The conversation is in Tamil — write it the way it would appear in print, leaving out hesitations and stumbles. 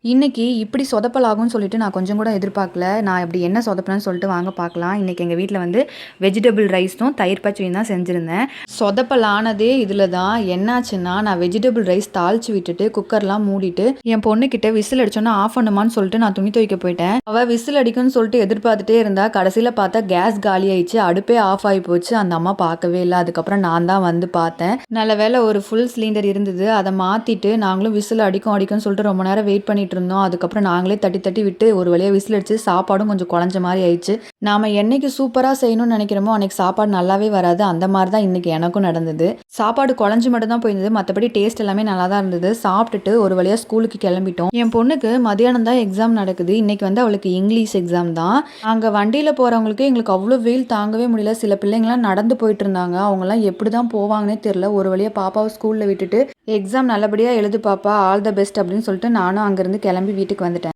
இன்னைக்கு இப்படி சொதப்பலாகும்னு சொல்லிட்டு நான் கொஞ்சம் கூட எதிர்பார்க்கல. நான் இப்படி என்ன சொதப்புனேன்னு சொல்லிட்டு வாங்க பார்க்கலாம். இன்னைக்கு எங்க வீட்ல வந்து வெஜிடபிள் ரைஸும், தயிர் பச்சடியும் தான் செஞ்சிருந்தேன். சொதப்பலானதே இதில தான். என்னாச்சுன்னா, நான் வெஜிடபிள் ரைஸ் தாளிச்சு விட்டுட்டு, குக்கர்லாம் மூடிட்டு, என் பொண்ணுகிட்ட விசில் அடிச்சோன்னே ஆஃப் பண்ணுமான்னு சொல்லிட்டு நான் துணி துவைக்க போயிட்டேன். அவ விசில் அடிக்கும்னு சொல்லிட்டு எதிர்பார்த்துட்டே இருந்தா. கடைசியில பார்த்தா கேஸ் காலியாயிடுச்சு. அடுப்பே ஆஃப் ஆகி போச்சு. அந்த அம்மா பார்க்கவே இல்ல. அதுக்கப்புறம் நான் தான் வந்து பார்த்தேன். நல்ல வேளை ஒரு ஃபுல் சிலிண்டர் இருந்தது. அத மாத்திட்டு நாங்களும் விசில் அடிக்கும் அடிக்கும்னு சொல்லிட்டு ரொம்ப நேரம் வெயிட் பண்ணிட்டு இருந்தோம். அதுக்கப்புறம் நாங்களே தட்டி தட்டி விட்டு ஒரு வழியா விசில் அடிச்சு சாப்பாடும் கொஞ்சம் குழஞ்ச மாதிரி ஆயிடுச்சு. நாம என்னைக்கு சூப்பரா செய்யணும்னு நினைக்கிறோமோ அன்னைக்கு சாப்பாடு நல்லாவே வராது. அந்த மாதிரி தான் இன்னைக்கு எனக்கும் நடந்தது. சாப்பாடு குழஞ்சு மட்டும் தான் போயிருந்தது. மற்றபடி டேஸ்ட் எல்லாமே நல்லா தான் இருந்தது. சாப்பிட்டுட்டு ஒரு வழியா ஸ்கூலுக்கு கிளம்பிட்டோம். என் பொண்ணுக்கு மதியானம் தான் எக்ஸாம் நடக்குது. இன்னைக்கு வந்து அவளுக்கு இங்கிலீஷ் எக்ஸாம் தான். அங்க வண்டியில போறவங்களுக்கு எங்களுக்கு அவ்வளோ வெயில் தாங்கவே முடியல. சில பிள்ளைங்களாம் நடந்து போயிட்டு இருந்தாங்க. அவங்கலாம் எப்படி தான் போவாங்கன்னே தெரியல. ஒரு வழியா பாப்பாவை ஸ்கூல்ல விட்டுட்டு எக்ஸாம் நல்லபடியா எழுது பாப்பா, ஆல் த பெஸ்ட் அப்படின்னு சொல்லிட்டு நானும் அங்கிருந்து கிளம்பி வீட்டுக்கு வந்துட்டேன்.